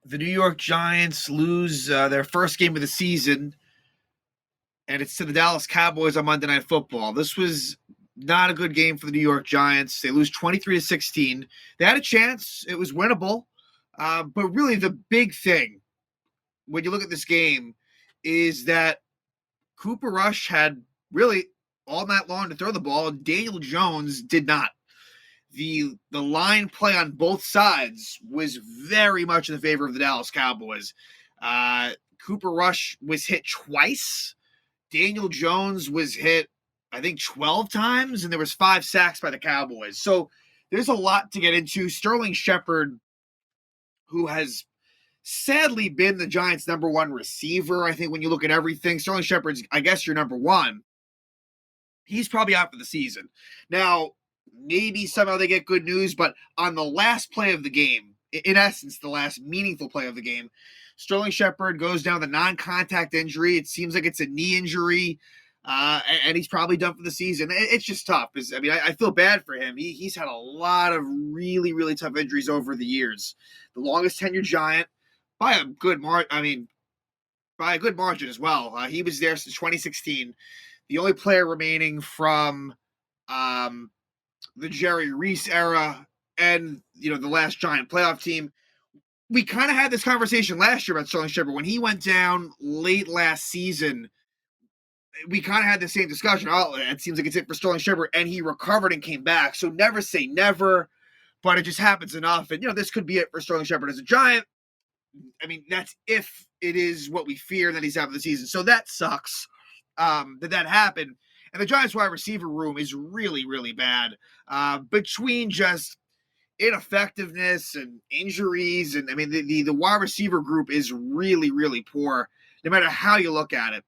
The New York Giants lose their first game of the season, and it's to the Dallas Cowboys on Monday Night Football. This was not a good game for the New York Giants. They lose 23-16. They had a chance. It was winnable. But really the big thing when you look at this game is that Cooper Rush had really all night long to throw the ball, and Daniel Jones did not. The line play on both sides was very much in the favor of the Dallas Cowboys. Cooper Rush was hit twice. Daniel Jones was hit, I think, 12 times, and there was 5 sacks by the Cowboys. So there's a lot to get into. Sterling Shepard, who has sadly been the Giants' number one receiver, I think when you look at everything, Sterling Shepard's, I guess, your number one. He's probably out for the season. Now, maybe somehow they get good news, but on the last play of the game, in essence, the last meaningful play of the game, Sterling Shepard goes down with a non-contact injury. It seems like it's a knee injury, and he's probably done for the season. It's just tough. I feel bad for him. He's had a lot of really, really tough injuries over the years. The longest tenured Giant by a good margin. By a good margin as well. He was there since 2016. The only player remaining from the Jerry Reese era and the last Giant playoff team. We kind of had this conversation last year about Sterling Shepard. When he went down late last season, we kind of had the same discussion. Oh, it seems like it's it for Sterling Shepard, and he recovered and came back. So never say never, but it just happens enough. And, this could be it for Sterling Shepard as a Giant. That's if it is what we fear that he's out of the season. So that sucks that happened. And the Giants wide receiver room is really, really bad. Between just ineffectiveness and injuries, and the wide receiver group is really, really poor, no matter how you look at it.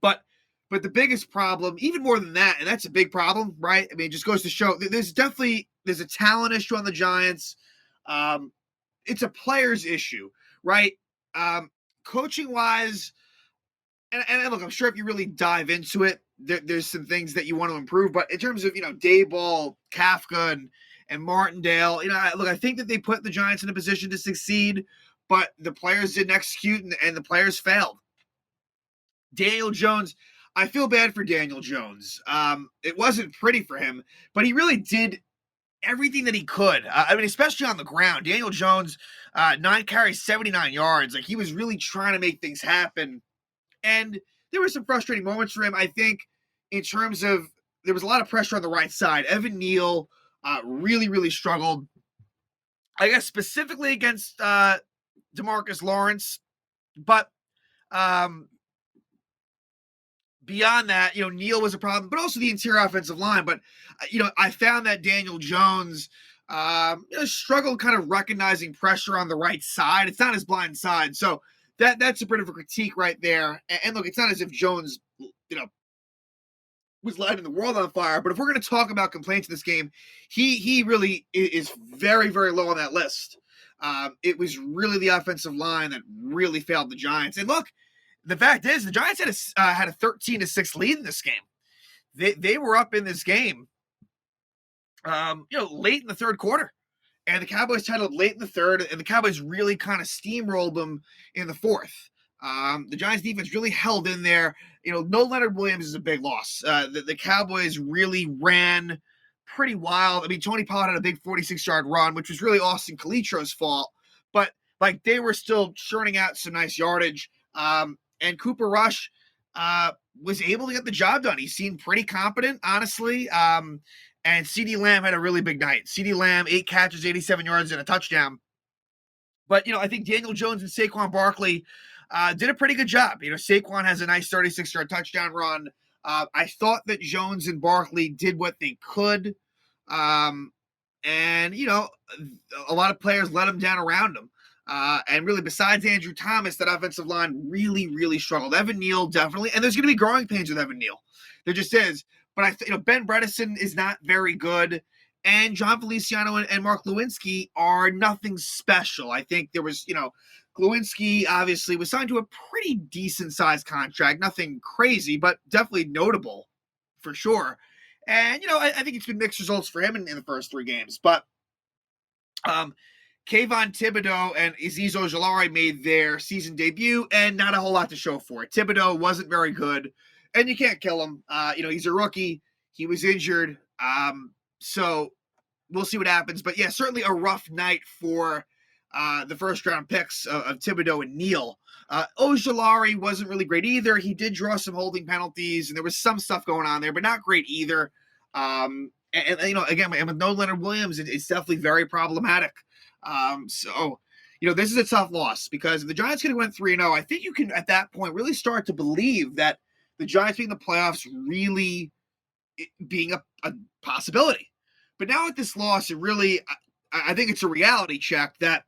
But the biggest problem, even more than that, and that's a big problem, right? It just goes to show there's a talent issue on the Giants. It's a players issue, right? Coaching wise, and look, I'm sure if you really dive into it, there's some things that you want to improve. But in terms of Daboll, Kafka, and Martindale, I think that they put the Giants in a position to succeed, but the players didn't execute, and the players failed. Daniel Jones, I feel bad for Daniel Jones. It wasn't pretty for him, but he really did everything that he could. Especially on the ground. Daniel Jones, 9 carries, 79 yards. He was really trying to make things happen. And there were some frustrating moments for him, I think, in terms of there was a lot of pressure on the right side. Evan Neal really, really struggled. I guess specifically against DeMarcus Lawrence. But beyond that, Neal was a problem, but also the interior offensive line. But, I found that Daniel Jones struggled kind of recognizing pressure on the right side. It's not his blind side. So that's a bit of a critique right there. And look, it's not as if Jones, was lighting the world on fire. But if we're going to talk about complaints in this game, he really is very, very low on that list. It was really the offensive line that really failed the Giants. And look, the fact is, the Giants had a 13-6 lead in this game. They were up in this game, late in the third quarter, and the Cowboys titled late in the third, and the Cowboys really kind of steamrolled them in the fourth. The Giants defense really held in there. No Leonard Williams is a big loss. The Cowboys really ran pretty wild. Tony Pollard had a big 46-yard run, which was really Austin Calitro's fault, but they were still churning out some nice yardage. And Cooper Rush was able to get the job done. He seemed pretty competent, honestly. And CeeDee Lamb had a really big night. CeeDee Lamb, 8 catches, 87 yards, and a touchdown. But, I think Daniel Jones and Saquon Barkley did a pretty good job. Saquon has a nice 36-yard touchdown run. I thought that Jones and Barkley did what they could. And, a lot of players let them down around them. And really, besides Andrew Thomas, that offensive line really, really struggled. Evan Neal, definitely. And there's going to be growing pains with Evan Neal. There just is. But Ben Bredesen is not very good. And John Feliciano and Mark Lewinsky are nothing special. I think there was, Lewinsky obviously was signed to a pretty decent-sized contract. Nothing crazy, but definitely notable for sure. And, I think it's been mixed results for him in the first 3 games. But Kayvon Thibodeau and Azeez Ojulari made their season debut, and not a whole lot to show for it. Thibodeau wasn't very good, and you can't kill him. He's a rookie. He was injured. So we'll see what happens. But yeah, certainly a rough night for the first round picks of Thibodeau and Neal. Ojulari wasn't really great either. He did draw some holding penalties, and there was some stuff going on there, but not great either. Again, with no Leonard Williams, it's definitely very problematic. This is a tough loss because if the Giants could have went 3-0, I think you can, at that point, really start to believe that the Giants being in the playoffs really being a possibility. But now with this loss, it really, I think it's a reality check that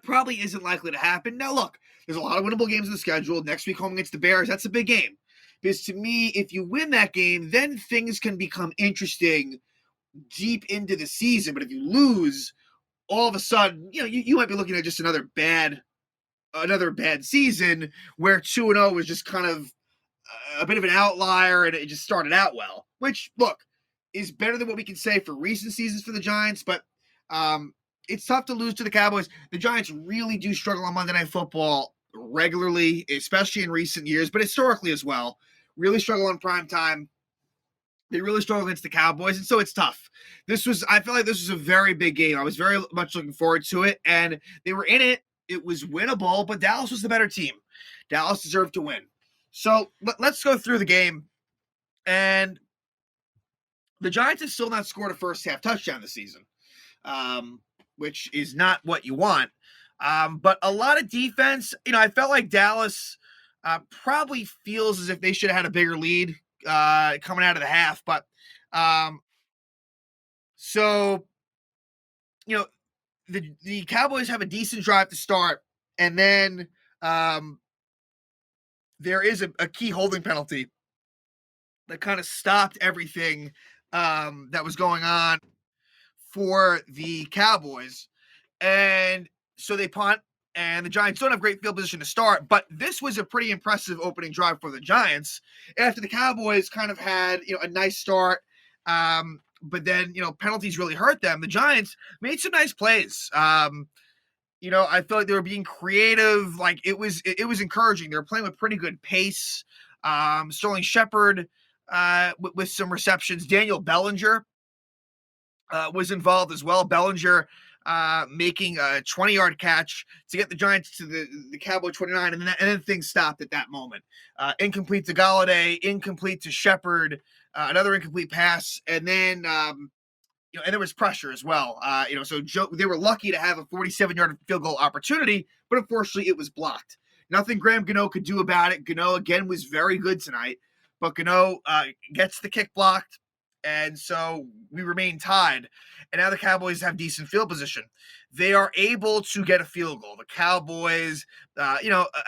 probably isn't likely to happen. Now, look, there's a lot of winnable games in the schedule. Next week, home against the Bears, that's a big game. Because to me, if you win that game, then things can become interesting deep into the season. But if you lose, all of a sudden, you might be looking at just another bad season where 2-0 was just kind of a bit of an outlier and it just started out well. Which, look, is better than what we can say for recent seasons for the Giants, but it's tough to lose to the Cowboys. The Giants really do struggle on Monday Night Football regularly, especially in recent years, but historically as well. Really struggle on prime time. They really struggle against the Cowboys, and so it's tough. I feel like this was a very big game. I was very much looking forward to it, and they were in it. It was winnable, but Dallas was the better team. Dallas deserved to win. So let's go through the game. And the Giants have still not scored a first half touchdown this season, which is not what you want. But a lot of defense, I felt like Dallas probably feels as if they should have had a bigger lead coming out of the half. But the Cowboys have a decent drive to start. And then there is a key holding penalty that kind of stopped everything that was going on for the Cowboys. And so they punt, and the Giants don't have great field position to start, but this was a pretty impressive opening drive for the Giants after the Cowboys kind of had, a nice start. But then, penalties really hurt them. The Giants made some nice plays. I felt like they were being creative. Like it was encouraging. They were playing with pretty good pace. Sterling Shepard with some receptions. Daniel Bellinger was involved as well. Bellinger making a 20-yard catch to get the Giants to the Cowboy 29, and then things stopped at that moment. Incomplete to Golladay, incomplete to Shepard, another incomplete pass, and then and there was pressure as well. So they were lucky to have a 47-yard field goal opportunity, but unfortunately it was blocked. Nothing Graham Gano could do about it. Gano again was very good tonight, but Gano gets the kick blocked. And so we remain tied. And now the Cowboys have decent field position. They are able to get a field goal. The Cowboys, a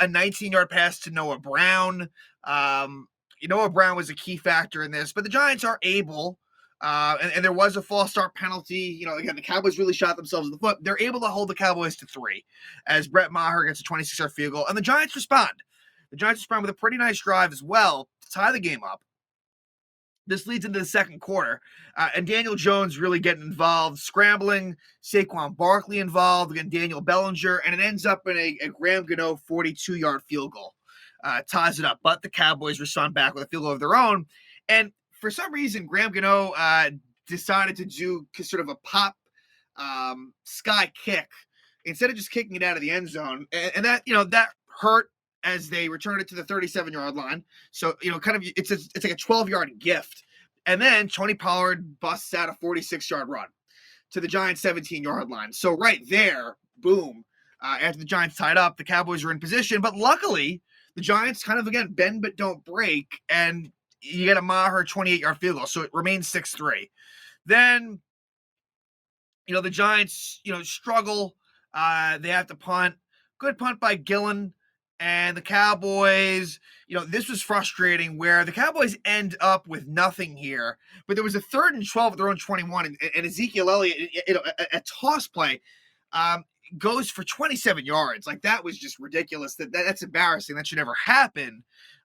19-yard pass to Noah Brown. Noah Brown was a key factor in this. But the Giants are able, and there was a false start penalty. Again, the Cowboys really shot themselves in the foot. They're able to hold the Cowboys to 3 as Brett Maher gets a 26-yard field goal. And the Giants respond. The Giants respond with a pretty nice drive as well to tie the game up. This leads into the second quarter, and Daniel Jones really getting involved, scrambling, Saquon Barkley involved, again, Daniel Bellinger, and it ends up in a Graham Gano 42-yard field goal. Ties it up, but the Cowboys respond back with a field goal of their own. And for some reason, Graham Gano decided to do sort of a pop sky kick instead of just kicking it out of the end zone. And that, that hurt as they return it to the 37-yard line. So, kind of it's like a 12-yard gift. And then Tony Pollard busts out a 46-yard run to the Giants' 17-yard line. So right there, boom, after the Giants tied up, the Cowboys were in position. But luckily, the Giants kind of, again, bend but don't break, and you get a Maher 28-yard field goal. So it remains 6-3. Then, the Giants, struggle. They have to punt. Good punt by Gillen. And the Cowboys, this was frustrating where the Cowboys end up with nothing here. But there was a 3rd and 12 at their own 21. And Ezekiel Elliott, a toss play, goes for 27 yards. Like, that was just ridiculous. That's embarrassing. That should never happen.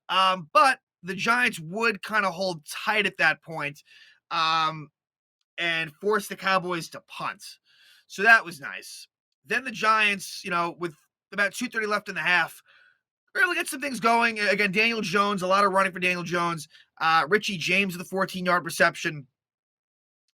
But the Giants would kind of hold tight at that point and force the Cowboys to punt. So that was nice. Then the Giants, with about 2:30 left in the half, really get some things going. Again, Daniel Jones, a lot of running for Daniel Jones. Richie James with a 14-yard reception.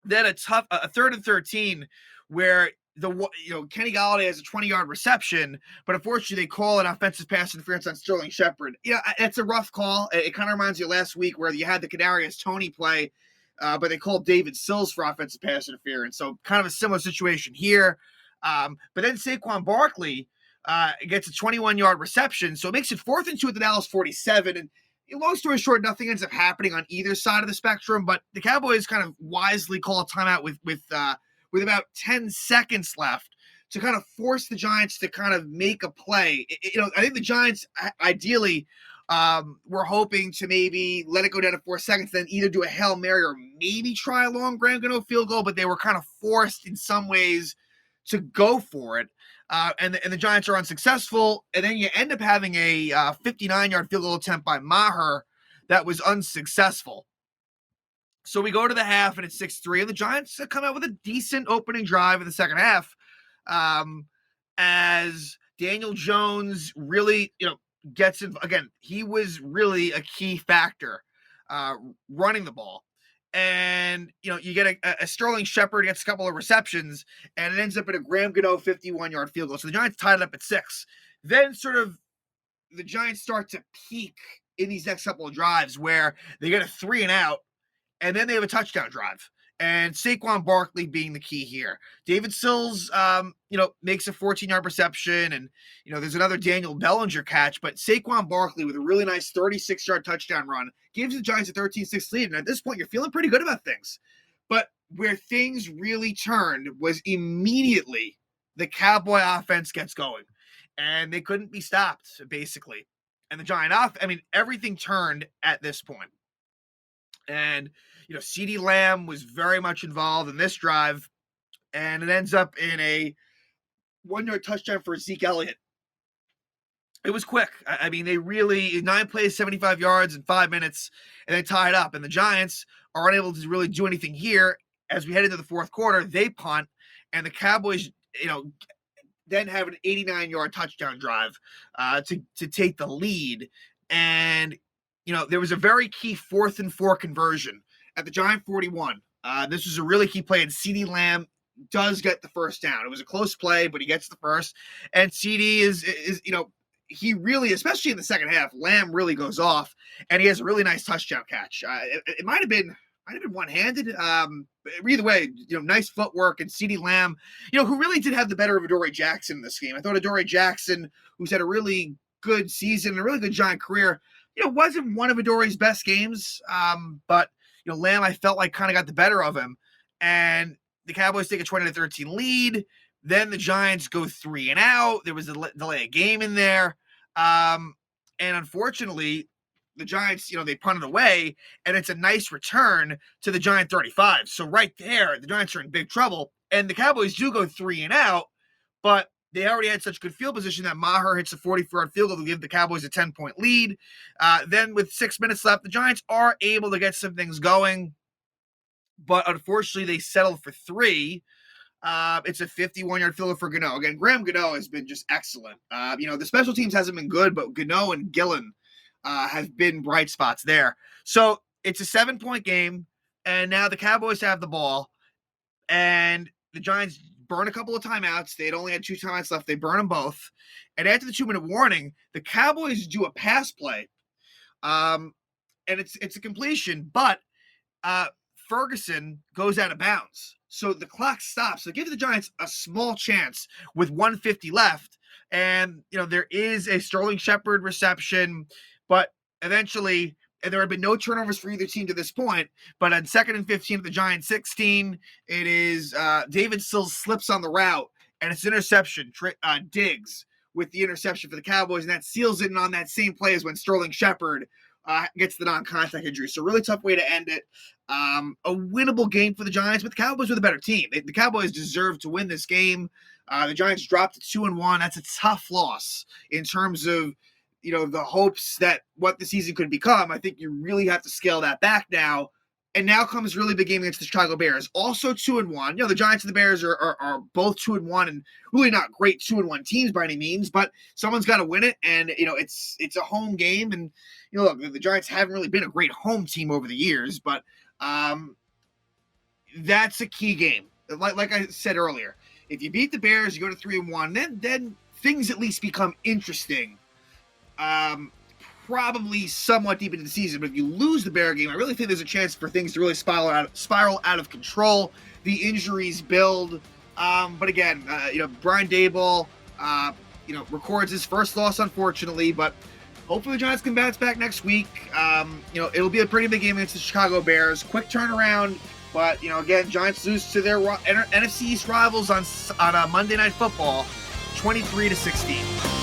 Then a 3rd and 13 where Kenny Golladay has a 20-yard reception, but unfortunately they call an offensive pass interference on Sterling Shepard. It's a rough call. It kind of reminds you of last week where you had the Kadarius Toney play, but they called David Sills for offensive pass interference. So kind of a similar situation here. But then Saquon Barkley gets a 21-yard reception, so it makes it 4th and 2 at the Dallas 47. And long story short, nothing ends up happening on either side of the spectrum, but the Cowboys kind of wisely call a timeout with about 10 seconds left to kind of force the Giants to kind of make a play. I think the Giants ideally were hoping to maybe let it go down to 4 seconds, then either do a Hail Mary or maybe try a long Graham Gano field goal, but they were kind of forced in some ways to go for it. And the Giants are unsuccessful, and then you end up having a 59-yard field goal attempt by Maher that was unsuccessful. So we go to the half, and it's 6-3, and the Giants come out with a decent opening drive in the second half, as Daniel Jones really, gets in. Again, he was really a key factor running the ball. And, you get a Sterling Shepard gets a couple of receptions, and it ends up in a Graham Gano 51-yard field goal. So the Giants tied it up at 6. Then sort of the Giants start to peak in these next couple of drives where they get a 3 and out, and then they have a touchdown drive. And Saquon Barkley being the key here. David Sills, makes a 14-yard reception, and, there's another Daniel Bellinger catch, but Saquon Barkley with a really nice 36-yard touchdown run gives the Giants a 13-6 lead. And at this point, you're feeling pretty good about things. But where things really turned was immediately the Cowboy offense gets going, and they couldn't be stopped, basically. And the everything turned at this point. And, CeeDee Lamb was very much involved in this drive, and it ends up in a 1-yard touchdown for Zeke Elliott. It was quick. They really, 9 plays, 75 yards in 5 minutes, and they tie it up. And the Giants are unable to really do anything here. As we head into the fourth quarter, they punt, and the Cowboys, then have an 89-yard touchdown drive to take the lead. And, there was a very key 4th and 4 conversion at the Giant 41. This was a really key play, and CeeDee Lamb does get the first down. It was a close play, but he gets the first. And CeeDee is he really, especially in the second half, Lamb really goes off, and he has a really nice touchdown catch. It might have been one-handed. Either way, nice footwork, and CeeDee Lamb, who really did have the better of Adoree Jackson in this game. I thought Adoree Jackson, who's had a really good season, a really good Giant career, wasn't one of Adoree's best games. But Lamb, I felt like kind of got the better of him, and the Cowboys take a 20-13 lead. Then the Giants go 3 and out. There was a delay of game in there. And unfortunately, the Giants, they punted away, and it's a nice return to the Giant 35. So right there, the Giants are in big trouble. And the Cowboys do go 3 and out, but they already had such good field position that Maher hits a 44-yard field goal to give the Cowboys a 10-point lead. Then with 6 minutes left, the Giants are able to get some things going, but unfortunately they settle for 3. It's a 51-yard field goal for Gano. Again, Graham Gano has been just excellent. The special teams hasn't been good, but Gano and Gillen have been bright spots there. So it's a 7-point game, and now the Cowboys have the ball, and the Giants burn a couple of timeouts. They had only had 2 timeouts left. They burn them both. And after the 2-minute warning, the Cowboys do a pass play. And it's a completion, but Ferguson goes out of bounds. So the clock stops. So it gives the Giants a small chance with 1:50 left. And, there is a Sterling Shepard reception, but eventually, and there had been no turnovers for either team to this point, but on 2nd and 15 at the Giants 16, it is David Sills slips on the route, and it's an interception. Diggs with the interception for the Cowboys, and that seals it on that same play as when Sterling Shepard gets the non-contact injury. So really tough way to end it. A winnable game for the Giants, but the Cowboys were the better team. The Cowboys deserve to win this game. The Giants dropped to 2-1. That's a tough loss in terms of the hopes that what the season could become. I think you really have to scale that back now. And now comes a really big game against the Chicago Bears, also 2-1. The Giants and the Bears are both 2-1, and really not great 2-1 teams by any means. But someone's got to win it, and it's a home game. And look, the Giants haven't really been a great home team over the years, but that's a key game. Like I said earlier, if you beat the Bears, you go to 3-1, then things at least become interesting. Probably somewhat deep into the season, but if you lose the Bear game, I really think there's a chance for things to really spiral out of control. The injuries build, but again, Brian Daboll, records his first loss, unfortunately, but hopefully the Giants can bounce back next week. It'll be a pretty big game against the Chicago Bears. Quick turnaround, but again, Giants lose to their NFC East rivals on Monday Night Football, 23-16.